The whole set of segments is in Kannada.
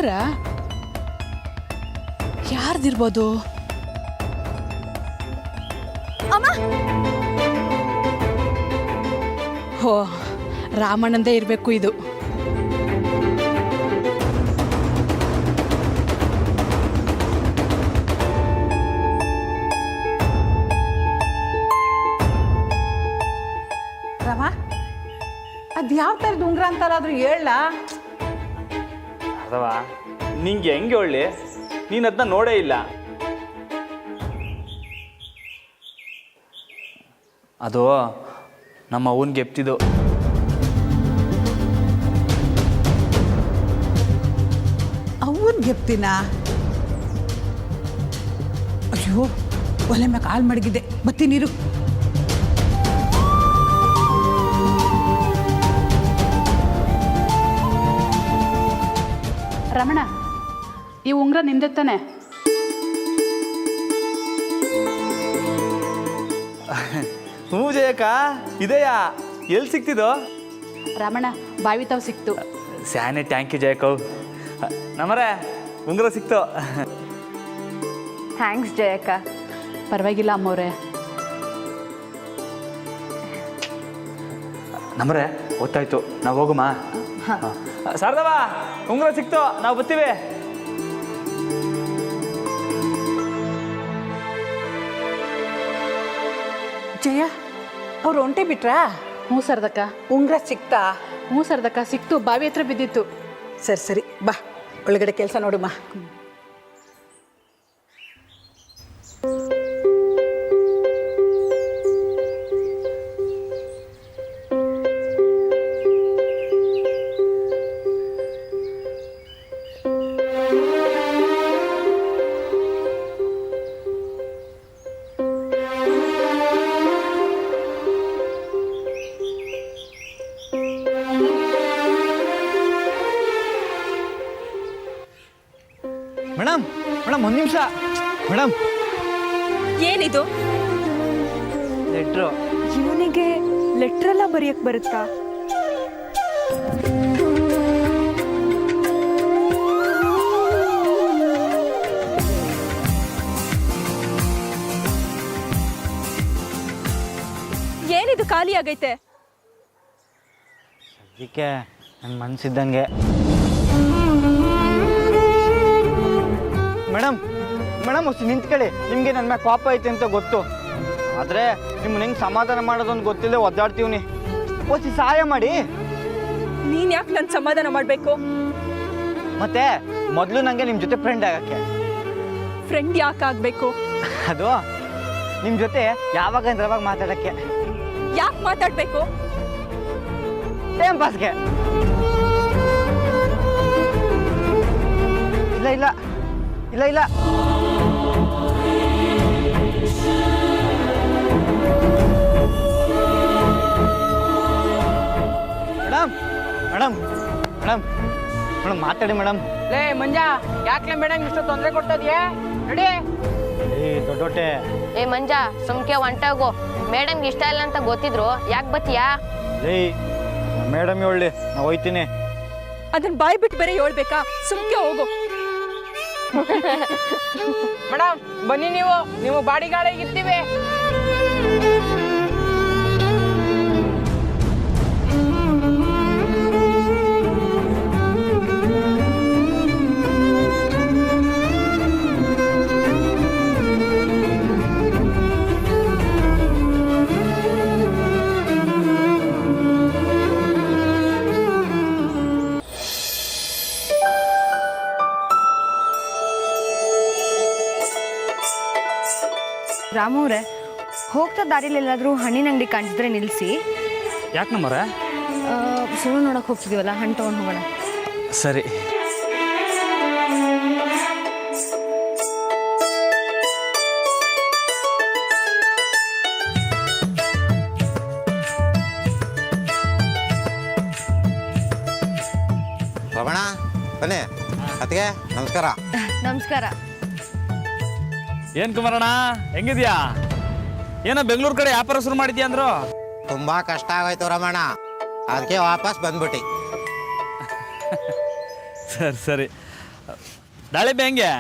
ಉಂಗ್ರ ಯಾರ್ದಿರ್ಬೋದು? ಅಮ್ಮ, ಹೋ, ರಾಮಣ್ಣಂದೇ ಇರಬೇಕು ಇದು. ರಮ, ಅದು ಯಾವ ಥರದ ಉಂಗ್ರ ಅಂತಾರಾದ್ರೂ ಹೇಳ. ಅಥವಾ ನಿಂಗೆ ಹೆಂಗೆ ಹೇಳಿ, ನೀನು ಅದನ್ನ ನೋಡೇ ಇಲ್ಲ. ಅದು ನಮ್ಮ ಅವನ್ಗೆ ಎಪ್ತಿದ್ದು. ಅವನ್ ಗೆಪ್ತಿನ? ಅಯ್ಯೋ, ಒಲೆ ಮ್ಯಾಗ ಕಾಲ್ ಮಡಗಿದೆ, ಬತ್ತಿ ನೀರು. ರಮಣ, ಈ ಉಂಗ್ರ ನಿಂದೆ ತಾನೆ? ಹ್ಞೂ ಜಯಕ್ಕ, ಇದೆಯಾ? ಎಲ್ಲಿ ಸಿಕ್ತಿದ್ದು? ರಮಣ, ಬಾವಿ ತಾವು ಸಿಕ್ತು. ಸ್ಯಾನೆ ಟ್ಯಾಂಕ್ ಜಯಕ್ಕ. ನಮ್ಮರೇ ಉಂಗುರ ಸಿಕ್ತು. ಥ್ಯಾಂಕ್ಸ್ ಜಯಕ್ಕ. ಪರವಾಗಿಲ್ಲ ಅಮ್ಮವ್ರೆ. ನಮ್ಮರೇ ಗೊತ್ತಾಯ್ತು, ನಾವು ಹೋಗುಮಾ? ಶಾರದವ, ಉಂಗುರ ಸಿಕ್ತು, ನಾವು ಬರ್ತೀವಿ. ಜಯ, ಅವ್ರು ಒಂಟೆ ಬಿಟ್ರಾ? ಹ್ಞೂ ಸರ್ದಕ್ಕ. ಉಂಗ್ರ ಸಿಕ್ತಾ? ಹ್ಞೂ ಸರ್ದಕ್ಕ, ಸಿಕ್ತು. ಬಾವಿ ಹತ್ರ ಬಿದ್ದಿತ್ತು. ಸರಿ ಸರಿ, ಬಾ ಒಳಗಡೆ ಕೆಲಸ ನೋಡುಮ್ಮ. ಮೇಡಮ್ ಮೇಡಮ್, ಒಂದು ನಿಮಿಷ ಮೇಡಮ್. ಏನಿದು? ಲೆಟ್ರು. ಇವನಿಗೆ ಲೆಟ್ರೆಲ್ಲ ಬರೆಯಕ್ ಬರುತ್ತಾ? ಏನಿದು ಖಾಲಿ ಆಗೈತೆ? ಅದಕ್ಕೆ ನನ್ನ ಮನಸ್ಸಿದ್ದಂಗೆ. ಮೇಡಮ್ ಮೇಡಮ್, ಅಷ್ಟು ನಿಂತ್ಕೊಳ್ಳಿ. ನಿಮಗೆ ನನ್ನ ಮ್ಯಾಗ ಕೋಪ ಐತೆ ಅಂತ ಗೊತ್ತು, ಆದರೆ ನಿಮ್ಮನ್ನ ಹೆಂಗೆ ಸಮಾಧಾನ ಮಾಡೋದೊಂದು ಗೊತ್ತಿಲ್ಲದೆ ಒದ್ದಾಡ್ತೀವಿ. ಒಸಿ ಸಹಾಯ ಮಾಡಿ. ನೀನ್ ಯಾಕೆ ನನ್ನ ಸಮಾಧಾನ ಮಾಡಬೇಕು? ಮತ್ತೆ ಮೊದಲು ನನಗೆ ನಿಮ್ಮ ಜೊತೆ ಫ್ರೆಂಡ್ ಆಗಕ್ಕೆ. ಫ್ರೆಂಡ್ ಯಾಕೆ ಆಗಬೇಕು? ಅದು ನಿಮ್ಮ ಜೊತೆ ಯಾವಾಗ ಅಂದ್ರೆ ಯಾವಾಗ ಮಾತಾಡೋಕ್ಕೆ. ಯಾಕೆ ಮಾತಾಡಬೇಕು? ಟೈಮ್ ಪಾಸ್ಗೆ. ಇಲ್ಲ ಇಲ್ಲ ಇಲ್ಲ ಇಲ್ಲ. ಮೇಡಮ್ ಮೇಡಮ್ ಮೇಡಮ್ ಮೇಡಮ್, ಮಾತಾಡಿ ಮೇಡಮ್. ಲೇ ಮಂಜ, ಯಾಕೆ ಮೇಡಮ್ ಇಷ್ಟು ತೊಂದರೆ ಕೊಡ್ತದ್ಯಾ? ನಡಿ. ದೊಡ್ಡೊಟ್ಟೆ. ಏ ಮಂಜ, ಸುಮ್ಕೆ ಹೊಂಟೋಗು. ಮೇಡಮ್ಗೆ ಇಷ್ಟ ಇಲ್ಲ ಅಂತ ಗೊತ್ತಿದ್ರು ಯಾಕೆ ಬತ್ತೀಯಾ? ಮೇಡಮ್ ಹೇಳಿ, ನಾ ಹೋಯ್ತೀನಿ. ಅದನ್ನ ಬಾಯ್ ಬಿಟ್ಟು ಬೇರೆ ಹೇಳ್ಬೇಕಾ? ಸುಮ್ಕೆ ಹೋಗು. ಮೇಡಮ್ ಬನ್ನಿ, ನೀವು ಬಾಡಿಗಾಡಿಗಿರ್ತೀವಿ. ರಾಮು ಅವರೇ, ಹೋಗ್ತಾ ದಾರಿಲಿ ಎಲ್ಲಾದರೂ ಹಣ್ಣಿನ ಅಂಗಡಿ ಕಾಣಿಸಿದ್ರೆ ನಿಲ್ಲಿಸಿ. ಯಾಕೆ ನಮ್ಮರ? ಸುಳ್ಳು ನೋಡೋಕೆ ಹೋಗ್ತಿದ್ದೀವಲ್ಲ, ಹಣ್ಣು ತೊಗೊಂಡು ಹೋಗೋಣ. ಸರಿ. ರಮಣ, ಬನ್ನಿ. ಅತ್ತಿಗೆ ನಮಸ್ಕಾರ. ನಮಸ್ಕಾರ. ಏನು ಕುಮಾರಣ್ಣ, ಹೆಂಗಿದ್ಯಾ? ಏನೋ ಬೆಂಗಳೂರು ಕಡೆ ವ್ಯಾಪಾರ ಶುರು ಮಾಡಿದ್ಯಾ ಅಂದ್ರು? ತುಂಬಾ ಕಷ್ಟ ಆಗೋಯ್ತು ರಮಣ, ಅದಕ್ಕೆ ವಾಪಸ್ ಬಂದ್ಬಿಟ್ಟು. ಸರಿ ಸರಿ. ದಾಳಿಂಬೆ ಹೆಂಗೆ?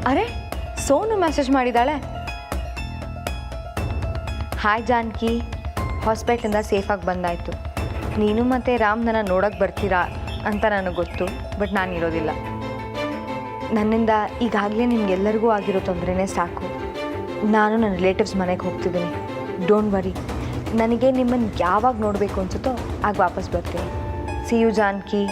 ಅರೆ ಸೋನು ಮೆಸೇಜ್ ಮಾಡಿದ್ದಾಳೆ. ಹಾಯ್ ಜಾನ್ಕಿ, ಹಾಸ್ಪಿಟ್ಲಿಂದ ಸೇಫಾಗಿ ಬಂದಾಯಿತು. ನೀನು ಮತ್ತು ರಾಮ್ ನನ್ನ ನೋಡೋಕ್ಕೆ ಬರ್ತೀರಾ ಅಂತ ನನಗೆ ಗೊತ್ತು, ಬಟ್ ನಾನು ಇರೋದಿಲ್ಲ. ನನ್ನಿಂದ ಈಗಾಗಲೇ ನಿಮಗೆಲ್ಲರಿಗೂ ಆಗಿರೋ ತೊಂದರೆನೇ ಸಾಕು. ನಾನು ನನ್ನ ರಿಲೇಟಿವ್ಸ್ ಮನೆಗೆ ಹೋಗ್ತಿದ್ದೀನಿ. ಡೋಂಟ್ ವರಿ, ನನಗೆ ನಿಮ್ಮನ್ನು ಯಾವಾಗ ನೋಡಬೇಕು ಅನ್ಸುತ್ತೋ ಆಗ ವಾಪಸ್ ಬರ್ತೀನಿ. C you Janki.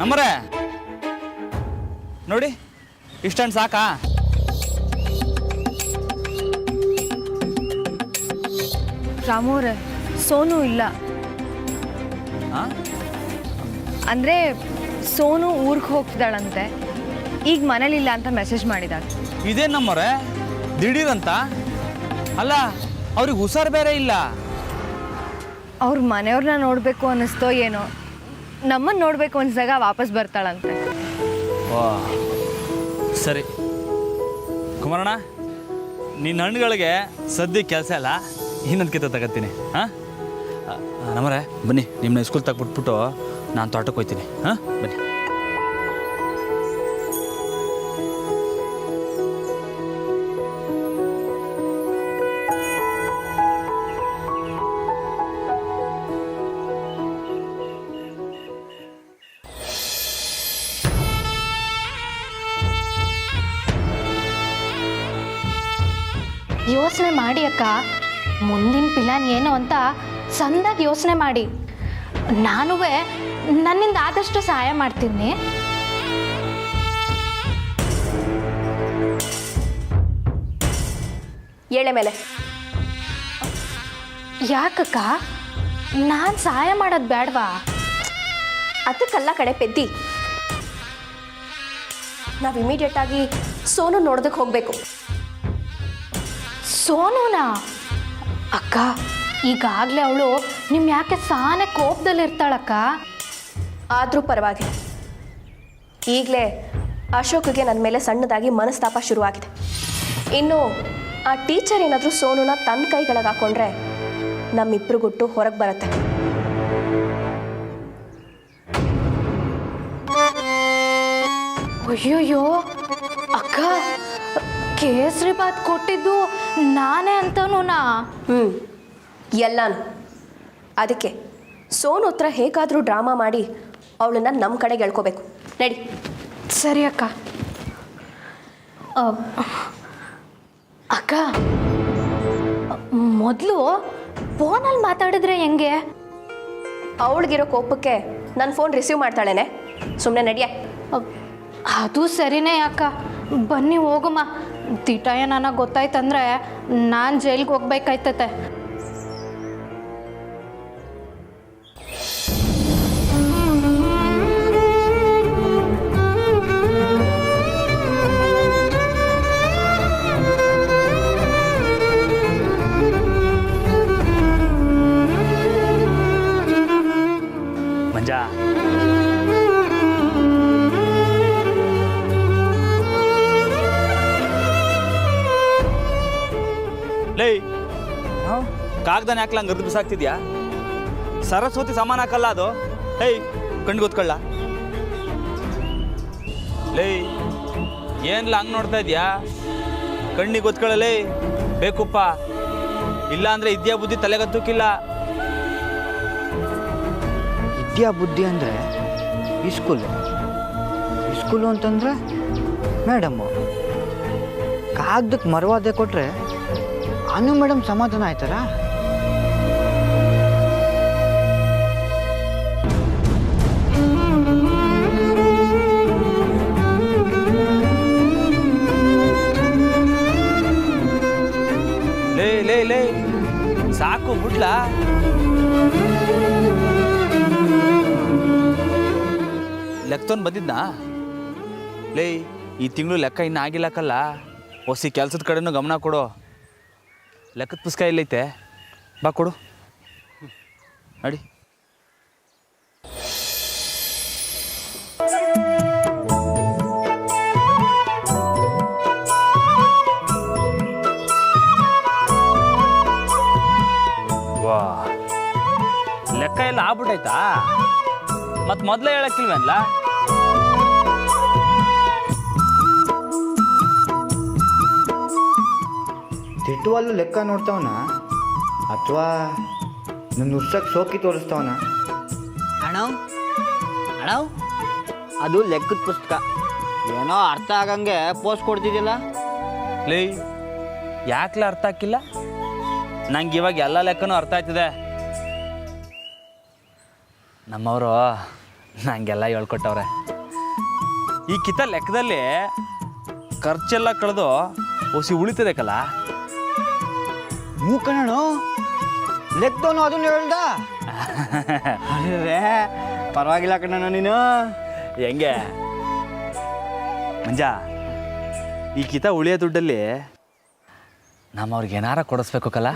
ನಮ್ಮರೆ ನೋಡಿ, ಇಷ್ಟೊಂದು ಸಾಕಾ? ರಾಮೋರೆ, ಸೋನು ಇಲ್ಲ. ಅಂದರೆ ಸೋನು ಊರಿಗೆ ಹೋಗ್ತಿದ್ದಾಳಂತೆ, ಈಗ ಮನೇಲಿಲ್ಲ ಅಂತ ಮೆಸೇಜ್ ಮಾಡಿದ್ದಾಳೆ. ಇದೇ ನಮ್ಮರೆ ದಿಢೀರಂತ. ಅಲ್ಲ, ಅವ್ರಿಗೆ ಹುಷಾರು ಬೇರೆ ಇಲ್ಲ. ಅವ್ರ ಮನೆಯವ್ರನ್ನ ನೋಡಬೇಕು ಅನ್ನಿಸ್ತೋ ಏನೋ, ನಮ್ಮನ್ನು ನೋಡಬೇಕು ಅನ್ಸಿದಾಗ ವಾಪಸ್ ಬರ್ತಾಳಂತೆ. ವಾ, ಸರಿ ಕುಮಾರಣ್ಣ, ನಿನ್ನ ಹಣ್ಣುಗಳಿಗೆ ಸದ್ಯಕ್ಕೆ ಕೆಲಸ ಇಲ್ಲ, ಇನ್ನೊಂದು ಕಿತ್ತ ತಗೋತೀನಿ. ಹಾಂ ನಮ್ಮರೆ ಬನ್ನಿ, ನಿಮ್ಮನ್ನ ಸ್ಕೂಲ್ ತಗ್ಬಿಟ್ಬಿಟ್ಟು ನಾನು ತೋಟಕ್ಕೆ ಹೋಗ್ತೀನಿ. ಹಾಂ ಬನ್ನಿ. ಯೋಚನೆ ಮಾಡಿ ಅಕ್ಕ, ಮುಂದಿನ ಪ್ಲಾನ್ ಏನು ಅಂತ ಸಂದಾಗಿ ಯೋಚನೆ ಮಾಡಿ. ನಾನೂ ನನ್ನಿಂದ ಆದಷ್ಟು ಸಹಾಯ ಮಾಡ್ತೀನಿ. ಏಳೆ ಮೇಲೆ ಯಾಕಕ್ಕ, ನಾನು ಸಹಾಯ ಮಾಡೋದು ಬೇಡವಾ? ಅದಕ್ಕಲ್ಲ ಕಡೆ ಪೆದ್ದಿ, ನಾವು ಇಮಿಡಿಯೇಟಾಗಿ ಸೋನು ನೋಡೋದಕ್ಕೆ ಹೋಗಬೇಕು. ಸೋನುನಾ? ಅಕ್ಕ, ಈಗಾಗಲೇ ಅವಳು ನಿಮ್ಮ ಯಾಕೆ ಸಾನೆ ಕೋಪದಲ್ಲಿರ್ತಾಳಕ್ಕ. ಆದರೂ ಪರವಾಗಿಲ್ಲ, ಈಗಲೇ ಅಶೋಕ್ಗೆ ನನ್ನ ಮೇಲೆ ಸಣ್ಣದಾಗಿ ಮನಸ್ತಾಪ ಶುರುವಾಗಿದೆ. ಇನ್ನು ಆ ಟೀಚರ್ ಏನಾದರೂ ಸೋನುನ ತನ್ನ ಕೈಗಳಿಗೆ ಹಾಕ್ಕೊಂಡ್ರೆ ನಮ್ಮಿಬ್ಬರು ಗುಟ್ಟು ಹೊರಗೆ ಬರುತ್ತೆ. ಅಯ್ಯೋಯ್ಯೋ ಅಕ್ಕ, ಕೇಸರಿ ಬಾತ್ ಕೊಟ್ಟಿದ್ದು ನಾನೇ ಅಂತನೂನಾ? ಎಲ್ಲಾನು. ಅದಕ್ಕೆ ಸೋನು ಹತ್ರ ಹೇಗಾದರೂ ಡ್ರಾಮಾ ಮಾಡಿ ಅವಳನ್ನ ನಮ್ಮ ಕಡೆಗೆ ಎಳ್ಕೋಬೇಕು. ನಡಿ. ಸರಿ ಅಕ್ಕ. ಅಕ್ಕ, ಮೊದಲು ಫೋನಲ್ಲಿ ಮಾತಾಡಿದ್ರೆ ಹೆಂಗೆ? ಅವಳಿಗಿರೋ ಕೋಪಕ್ಕೆ ನನ್ನ ಫೋನ್ ರಿಸೀವ್ ಮಾಡ್ತಾಳೇನೆ, ಸುಮ್ಮನೆ ನಡಿಯ. ಅದು ಸರಿನೇ ಅಕ್ಕ, ಬನ್ನಿ ಹೋಗಮ್ಮ. ತಿಟಾಯ ನನಗೆ ಗೊತ್ತಾಯ್ತಂದ್ರೆ ನಾನು ಜೈಲಿಗೆ ಹೋಗ್ಬೇಕಾಯ್ತತೆ. ಮಂಜಾ, ಲೇ ಕಾಗ್ದಾನ ಹಾಕ್ಲ ಹಂಗೆ ಅರ್ದು ಬಿಸಾಕ್ತಿದ್ಯಾ? ಸರಸ್ವತಿ ಸಮಾನ ಹಾಕಲ್ಲ ಅದು. ಲೇ ಕಣ್ಣು ಗೊತ್ಕೊಳ್ಳ. ಲೇ ಏನ್ಲ ಹಂಗೆ ನೋಡ್ತಾ ಇದೆಯಾ? ಕಣ್ಣಿಗೆ ಗೊತ್ಕೊಳ್ಳಲೇ ಬೇಕುಪ್ಪ, ಇಲ್ಲ ಅಂದರೆ ಇದ್ಯಾ ಬುದ್ಧಿ ತಲೆಗತ್ತಕ್ಕಿಲ್ಲ. ವಿದ್ಯಾ ಬುದ್ಧಿ ಅಂದರೆ ಸ್ಕೂಲು ಅಂತಂದರೆ ಮೇಡಮ್ಮು. ಕಾಗ್ದಕ್ಕೆ ಮರವಾದೆ ಕೊಟ್ಟರೆ ಅನು ಮೇಡಮ್ ಸಮಾಧಾನ ಆಯ್ತಾರ? ಲೇ ಲೇ ಲೇ ಸಾಕು ಬಿಡ್ಲಾ? ಲೆಕ್ಕತೊಂದು ಬಂದಿದ್ನಾ? ಲೇ ಈ ತಿಂಗಳು ಲೆಕ್ಕ ಇನ್ನೂ ಆಗಿಲ್ಲಕ್ಕಲ್ಲ, ಹೊಸಿ ಕೆಲಸದ ಕಡೆನೂ ಗಮನ ಕೊಡು. ಲೆಕ್ಕದ ಪುಸ್ತಕ ಎಲ್ಲೈತೆ? ಬಾ ಕೊಡು. ನಡಿ. ಎಲ್ಲ ಆಗ್ಬಿಟ್ಟೈತಾ? ಮತ್ತು ಮೊದಲೇ ಹೇಳಕ್ಕಿಲ್ವೇನ್ಲ? ತಿಟ್ಟುವಲ್ಲೂ ಲೆಕ್ಕ ನೋಡ್ತಾವನ ಅಥವಾ ನನ್ನ ಉತ್ಸಕ್ಕೆ ಸೋಕಿ ತೋರಿಸ್ತಾವನ? ಅಣ್ಣ ಅಣ್ಣ, ಅದು ಲೆಕ್ಕದ ಪುಸ್ತಕ. ಏನೋ ಅರ್ಥ ಆಗಂಗೆ ಪೋಸ್ಟ್ ಕೊಡ್ತಿದ್ದಿಲ್ಲ. ಲೇ, ಯಾಕ್ಲ ಅರ್ಥ ಆಗ್ತಿಲ್ಲ? ನಂಗೆ ಇವಾಗ ಎಲ್ಲ ಲೆಕ್ಕನೂ ಅರ್ಥ ಆಯ್ತದೆ. ನಮ್ಮವರು ನಂಗೆಲ್ಲ ಹೇಳ್ಕೊಟ್ಟವ್ರೆ. ಈ ಕಿತ್ತ ಲೆಕ್ಕದಲ್ಲಿ ಖರ್ಚೆಲ್ಲ ಕಳೆದು ಹೊಸಿ ಉಳಿತದಕ್ಕಲ್ಲ. ಮೂಕಣ್ಣ ಲೆಕ್ಕದವನು ಅದನ್ನು ಹೇಳ್ದ. ಅದೇ ಪರವಾಗಿಲ್ಲ ಕಣ್ಣ ನೀನು. ಹೆಂಗೆ ಮಂಜ, ಈ ಕಿತ ಉಳಿಯೋ ದುಡ್ಡಲ್ಲಿ ನಮ್ಮವ್ರಿಗೆ ಏನಾರ ಕೊಡಿಸ್ಬೇಕು ಕಲ್ಲ.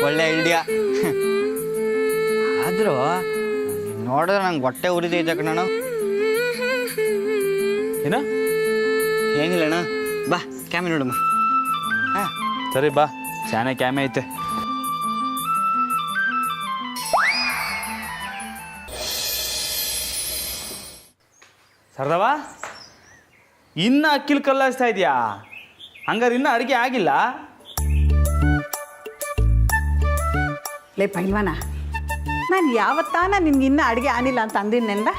ಒಳ್ಳೆ ಐಡಿಯಾ. ಆದರೂ ನೋಡಿದ್ರೆ ನಂಗೆ ಹೊಟ್ಟೆ ಉರಿದೈತೆ ಕಣ್ಣ. ಏನ? ಏನಿಲ್ಲ ಅಣ್ಣ, ಬಾ ಕ್ಯಾಮೆ ನೋಡಮ್ಮ. ಹಾಂ ಸರಿ ಬಾ, ಚಾನೆ ಕ್ಯಾಮೆ ಐತೆ. ಸರ್ದವ, ಇನ್ನು ಅಕ್ಕಿಲ್ ಕಲ್ಲಾಯಿಸ್ತಾ ಇದೆಯಾ? ಹಂಗಾರೆ ಇನ್ನೂ ಅಡುಗೆ ಆಗಿಲ್ಲ? ಲೇ ಪೈಲ್ವಾನ, ನಾನು ಯಾವತ್ತಾನ ನಿನ್ಗೆ ಇನ್ನೂ ಅಡುಗೆ ಆನಿಲ್ಲ ಅಂತ ಅಂದಿನ್ನೆಲ್ಲ.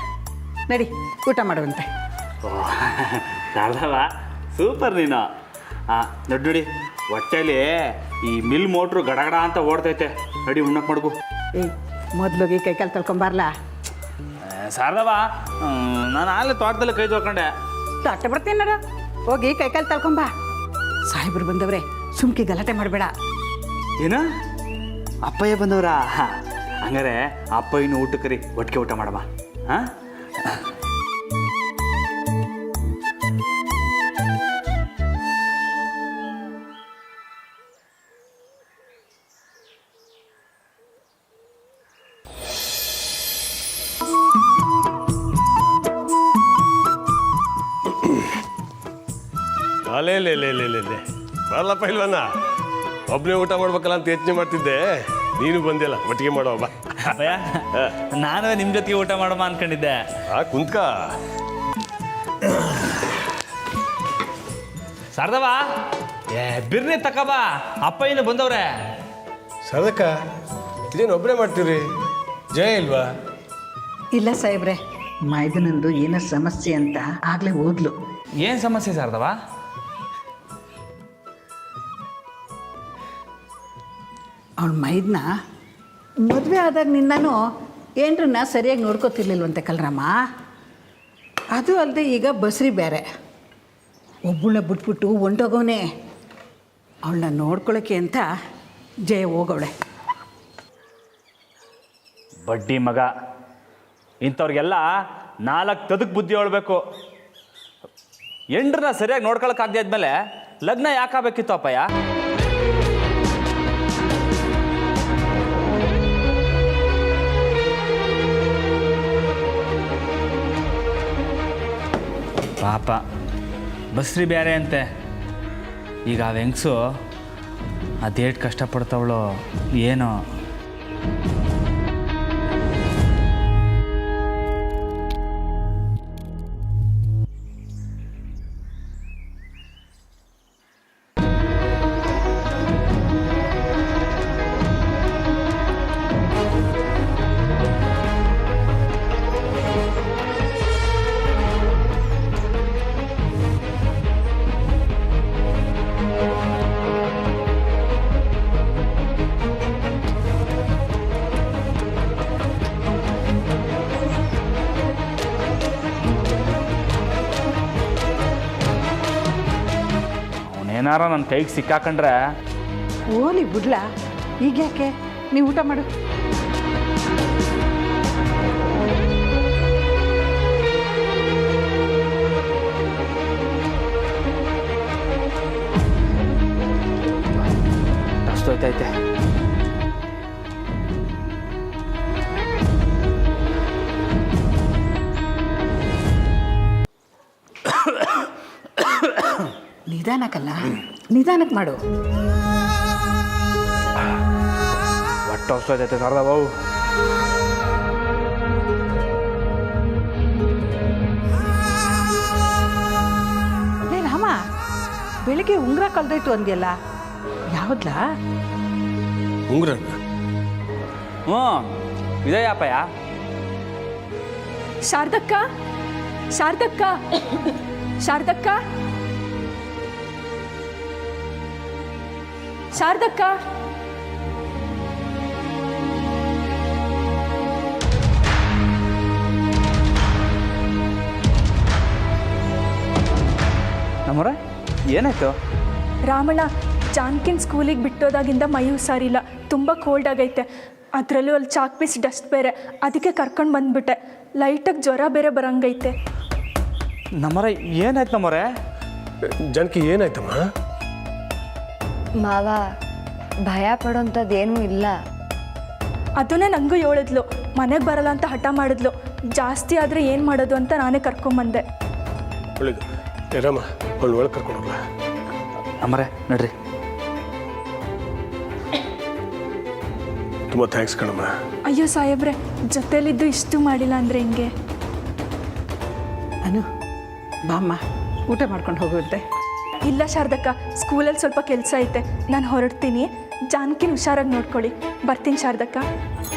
ನಡಿ ಊಟ ಮಾಡುವಂತೆ. ಸರ್ದವ ಸೂಪರ್ ನೀನು. ದೊಡ್ಡ ನೋಡಿ, ಹೊಟ್ಟೆಲಿ ಈ ಮಿಲ್ ಮೋಟ್ರು ಗಡಗಡ ಅಂತ ಓಡ್ತೈತೆ. ನಡಿ ಉಣ್ಣಕ್ಕೆ ಮಾಡ್ಕು. ಏಯ್, ಮೊದಲಿಗೆ ಕೈಕಾಲು ತೊಳ್ಕೊಂಬಾರ್ಲಾ? ಶಾರದವ, ನಾನು ಆಲೆ ತೋಟದಲ್ಲಿ ಕೈ ತೊಳ್ಕೊಂಡೆ. ತಟ್ಟೆ ಬರ್ತೀನಿ ನೋಡು, ಹೋಗಿ ಕೈಕಾಲು ತೊಳ್ಕೊಂಬಾ. ಸಾಹೇಬ್ರು ಬಂದವ್ರೆ, ಸುಮ್ಕಿ ಗಲಾಟೆ ಮಾಡಬೇಡ. ಏನು, ಅಪ್ಪಯ್ಯ ಬಂದವ್ರಾ? ಹಂಗಾರೆ ಅಪ್ಪಯ್ಯನ ಊಟ ಕರಿ, ಒಟ್ಟಿಗೆ ಊಟ ಮಾಡಮ್ಮ. ಹಾಂ, ಅಲೇ ಬರಲಪ್ಪ ಇಲ್ವನ್ನ. ಒಬ್ಬನೇ ಊಟ ಮಾಡ್ಬೇಕಲ್ಲ ಅಂತ ಯೋಚನೆ ಮಾಡ್ತಿದ್ದೆ, ನೀನು ಬಂದಿಲ್ಲ. ಒಟ್ಟಿಗೆ ಮಾಡೋ ಬಾ. ಅಪ್ಪಯ್ಯ, ನಾನು ನಿಮ್ಮ ಜೊತೆಗೆ ಊಟ ಮಾಡಮ್ಮ ಅನ್ಕೊಂಡಿದ್ದೆ. ಕುಂತ್ಕ. ಶಾರದವ, ಬಿರ್ನಿ ತಕಬಾ, ಅಪ್ಪಯ್ಯನ ಬಂದವ್ರೆ. ಸದಕ ಇದೇನು ಒಬ್ಬರೇ ಮಾಡ್ತೀರಿ? ಜಯ ಇಲ್ವಾ? ಇಲ್ಲ ಸಾಹೇಬ್ರೆ, ಮೈದನಂದು ಏನೋ ಸಮಸ್ಯೆ ಅಂತ ಆಗಲೇ ಓದ್ಲು. ಏನು ಸಮಸ್ಯೆ ಶಾರದವ? ಅವಳ ಮೈದನ ಮದುವೆ ಆದಾಗ ನಿನ್ನೂ ಏನ್ರನ್ನ ಸರಿಯಾಗಿ ನೋಡ್ಕೋತಿರ್ಲಿಲ್ವಂತೆ ಕಲ್ರಮ್ಮ. ಅದು ಅಲ್ಲದೆ ಈಗ ಬಸ್ರಿ ಬೇರೆ, ಒಬ್ಬಳನ್ನ ಬಿಟ್ಬಿಟ್ಟು ಹೊಂಟೋಗೋನೆ. ಅವಳನ್ನ ನೋಡ್ಕೊಳ್ಳೋಕ್ಕೆ ಅಂತ ಜಯ ಹೋಗವಳೆ. ಬಡ್ಡಿ ಮಗ, ಇಂಥವ್ರಿಗೆಲ್ಲ 4 ತದಕ್ ಬುದ್ಧಿ ಹೇಳ್ಬೇಕು. ಎಂಡ್ರನ್ನ ಸರಿಯಾಗಿ ನೋಡ್ಕೊಳಕ್ಕಾಗದೆ ಆದ್ಮೇಲೆ ಲಗ್ನ ಯಾಕಾಗಬೇಕಿತ್ತು ಅಪ್ಪಯ್ಯ? ಪಾಪ ಬಸ್ರಿ ಬೇರೆ ಅಂತೆ. ಈಗ ಆ ಹೆಂಗಸು ಅದೇಟ್ ಕಷ್ಟಪಡ್ತಾವಳು ಏನೋ. ಏನಾರ ನನ್ನ ಕೈಗೆ ಸಿಕ್ಕಾಕೊಂಡ್ರೆ ಓಲಿ ಬಿಡ್ಲಾ, ಈಗ ಯಾಕೆ? ನೀವು ಊಟ ಮಾಡು. ಅಷ್ಟೊತ್ತೈತೆ. ನಿಧಾನಕ್ಕಲ್ಲ, ನಿಧಾನಕ್ಕೆ ಮಾಡು. ಒಟ್ಟು ಅಷ್ಟೊತ್ತೈತೆ ಸರ್ದವ. ಲೇ ರಾಮ, ಬೆಳಿಗ್ಗೆ ಉಂಗುರ ಕಳ್ದೋಯ್ತು ಅಂದ್ಯಲ್ಲ, ಯಾವ್ದಾ? ಉಂಗ್ರಣ್ಣ ಹ್ಞೂ ಇದೆಯಪ್ಪಯ್ಯ. ಶಾರದಕ್ಕ ಶಾರದಕ್ಕ ಶಾರದಕ್ಕ ಶಾರದಕ್ಕ ನಮ್ಮವ್ರೆ ಏನಾಯ್ತು? ರಾಮಣ್ಣ, ಜಾನ್ಕಿನ್ ಸ್ಕೂಲಿಗೆ ಬಿಟ್ಟೋದಾಗಿಂದ ಮೈ ಹುಷಾರಿಲ್ಲ, ತುಂಬ ಕೋಲ್ಡ್ ಆಗೈತೆ. ಅದರಲ್ಲೂ ಅಲ್ಲಿ ಚಾಕ್ ಪೀಸ್ ಡಸ್ಟ್ ಬೇರೆ, ಅದಕ್ಕೆ ಕರ್ಕೊಂಡು ಬಂದ್ಬಿಟ್ಟೆ. ಲೈಟಾಗಿ ಜ್ವರ ಬೇರೆ ಬರಂಗೈತೆ. ನಮ್ಮವ್ರೆ ಏನಾಯ್ತು ನಮ್ಮವ್ರೆ? ಜಾನಕಿ ಏನಾಯ್ತಮ್ಮ? ಮಾವ, ಭಯ ಪಡೋಂಥದ್ದೇನೂ ಇಲ್ಲ. ಅದನ್ನೇ ನನಗೂ ಹೇಳಿದ್ಲು, ಮನೆಗೆ ಬರಲ್ಲ ಅಂತ ಹಠ ಮಾಡಿದ್ಲು. ಜಾಸ್ತಿ ಆದರೆ ಏನು ಮಾಡೋದು ಅಂತ ನಾನೇ ಕರ್ಕೊಂಬಂದೆ. ಒಳ್ಳೇದು. ರಾಮ, ಅವಳು ಒಳಗೆ ಕರ್ಕೊಂಡು ಹೋಗ್ಲಾ? ನಮ್ಮವ್ರೆ ನಡ್ರಿ. ತುಂಬ ಥ್ಯಾಂಕ್ಸ್ ಕಣಮ್ಮ. ಅಯ್ಯೋ ಸಾಹೇಬ್ರೆ, ಜೊತೆಲಿದ್ದು ಇಷ್ಟು ಮಾಡಿಲ್ಲ ಅಂದರೆ ಹಿಂಗೆ. ಅನು ಬಾಮ್ಮ, ಊಟ ಮಾಡ್ಕೊಂಡು ಹೋಗುವಂತೆ. ಇಲ್ಲ ಶಾರದಕ್ಕ, ಸ್ಕೂಲಲ್ಲಿ ಸ್ವಲ್ಪ ಕೆಲಸ ಐತೆ, ನಾನು ಹೊರಡ್ತೀನಿ. ಜಾನಕಿನ ಹುಷಾರಾಗಿ ನೋಡ್ಕೊಳ್ಳಿ. ಬರ್ತೀನಿ ಶಾರದಕ್ಕ,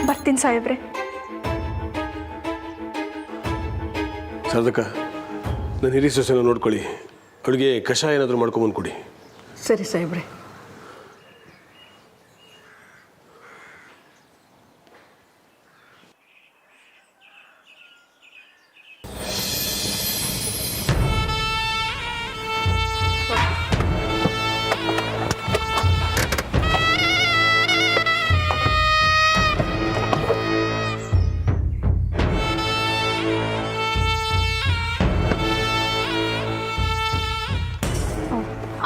ಬರ್ತೀನಿ ಸಾಹೇಬ್ರೆ. ಶಾರದಕ್ಕ, ನಾನು ಹಿರಿ ಸೊಸೆನ ನೋಡ್ಕೊಳ್ಳಿ. ಅವಳಿಗೆ ಕಷಾಯ ಏನಾದರೂ ಮಾಡ್ಕೊಂಬಂದು ಕೊಡಿ. ಸರಿ ಸಾಹೇಬ್ರೆ.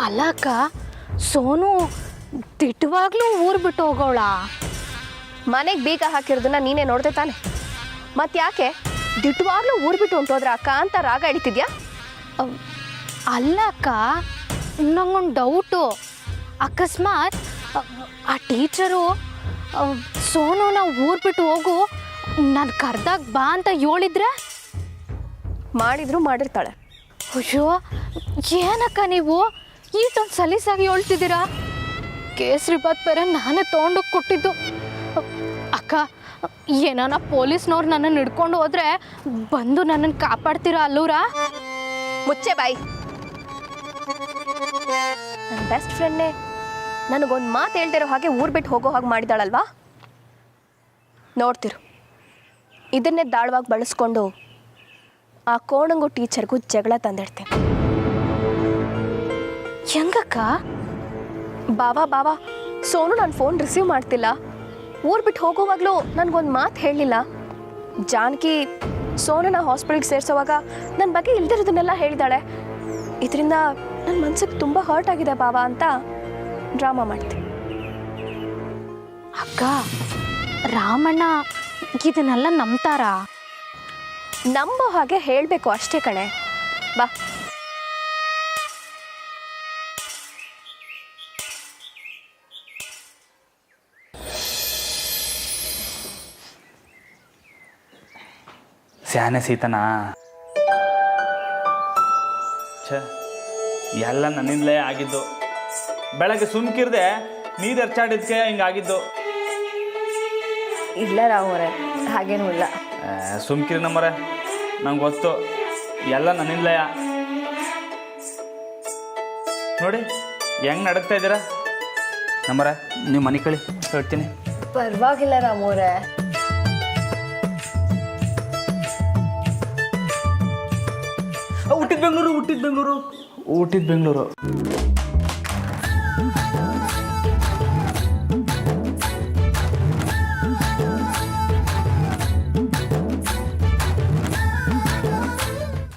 ಅಲ್ಲ ಅಕ್ಕ, ಸೋನು ದಿಟ್ಟವಾಗ್ಲೂ ಊರು ಬಿಟ್ಟು ಹೋಗೋಳ? ಮನೆಗೆ ಬೀಗ ಹಾಕಿರೋದನ್ನ ನೀನೇ ನೋಡ್ದೆ ತಾನೆ? ಮತ್ತೆ ಯಾಕೆ ದಿಟ್ಟವಾಗ್ಲೂ ಊರು ಬಿಟ್ಟು ಹೊಂಟೋದ್ರ ಅಕ್ಕ ಅಂತ ರಾಗ ಹಿಡಿತಿದ್ಯಾ? ಅಲ್ಲ ಅಕ್ಕ, ನಂಗೊಂದು ಡೌಟು. ಅಕಸ್ಮಾತ್ ಆ ಟೀಚರು ಸೋನುನ ಊರು ಬಿಟ್ಟು ಹೋಗು, ನಾನು ಕರ್ದಾಗ ಬಾ ಅಂತ ಹೇಳಿದ್ರೆ? ಮಾಡಿದ್ರು ಮಾಡಿರ್ತಾಳೆ. ಅಯ್ಯೋ, ಏನಕ್ಕ ನೀವು ಈಟೊಂದು ಸಲೀಸಾಗಿ ಹೇಳ್ತಿದ್ದೀರಾ? ಕೇಸರಿ ಬಾತ್ ಬೇರೆ ನಾನೇ ತೊಗೊಂಡೋಗಿ ಕೊಟ್ಟಿದ್ದು. ಅಕ್ಕ, ಏನಾನ ಪೊಲೀಸ್ನವ್ರು ನನ್ನನ್ನು ಹಿಡ್ಕೊಂಡು ಹೋದ್ರೆ ಬಂದು ನನ್ನನ್ನು ಕಾಪಾಡ್ತೀರಾ ಅಲ್ಲೂರ? ಮುಚ್ಚೆ ಬಾಯಿ. ನನ್ನ ಬೆಸ್ಟ್ ಫ್ರೆಂಡ್ನೇ ನನಗೊಂದು ಮಾತು ಹೇಳ್ದಿರೋ ಹಾಗೆ ಊರು ಬಿಟ್ಟು ಹೋಗೋ ಹಾಗೆ ಮಾಡಿದಾಳಲ್ವಾ? ನೋಡ್ತಿರು, ಇದನ್ನೇ ದಾಳವಾಗಿ ಬಳಸ್ಕೊಂಡು ಆ ಕೋಣಂಗು ಟೀಚರ್ಗೂ ಜಗಳ ತಂದಿಡ್ತೇನೆ. ಹೆಂಗಕ್ಕ? ಬಾವಾ ಸೋನು ನನ್ನ ಫೋನ್ ರಿಸೀವ್ ಮಾಡ್ತಿಲ್ಲ. ಊರು ಬಿಟ್ಟು ಹೋಗೋವಾಗಲೂ ನನಗೊಂದು ಮಾತು ಹೇಳಲಿಲ್ಲ. ಜಾನಕಿ ಸೋನನ ಹಾಸ್ಪಿಟಲ್ಗೆ ಸೇರಿಸೋವಾಗ ನನ್ನ ಬಗ್ಗೆ ಇಲ್ದಿರೋದನ್ನೆಲ್ಲ ಹೇಳಿದಾಳೆ. ಇದರಿಂದ ನನ್ನ ಮನ್ಸಿಗೆ ತುಂಬ ಹರ್ಟ್ ಆಗಿದೆ ಬಾವಾ ಅಂತ ಡ್ರಾಮಾ ಮಾಡ್ತೀನಿ. ಅಕ್ಕ, ರಾಮಣ್ಣ ಇದನ್ನೆಲ್ಲ ನಂಬ್ತಾರಾ? ನಂಬೋ ಹಾಗೆ ಹೇಳಬೇಕು ಅಷ್ಟೇ ಕಣೆ. ಬಾ. ಸ್ಯಾನೆ ಸೀತನಾ? ಛೇ, ಎಲ್ಲ ನನ್ನಿಂದಲೇ ಆಗಿದ್ದು. ಬೆಳಗ್ಗೆ ಸುಮ್ಕಿರ್ದೆ ನೀರು ಎರ್ಚಾಡಿದ್ಕೆ ಹಿಂಗಾಗಿದ್ದು. ಇಲ್ಲ ರಾಮವ್ರೆ, ಹಾಗೇನೂ ಇಲ್ಲ. ಸುಮ್ಕಿರಿ ನಮ್ಮರೆ, ನಂಗೆ ಗೊತ್ತು ಎಲ್ಲ ನನ್ನಿಂದಲೇ. ನೋಡಿ ಹೆಂಗೆ ನಡಕ್ತಾ ಇದ್ದೀರಾ ನಮ್ಮರೆ. ನೀವು ಮನೆ ಕಳಿ ಹೇಳ್ತೀನಿ. ಪರವಾಗಿಲ್ಲ ರಾಮವ್ರೆ. ಹುಟ್ಟಿದ ಬೆಂಗಳೂರು.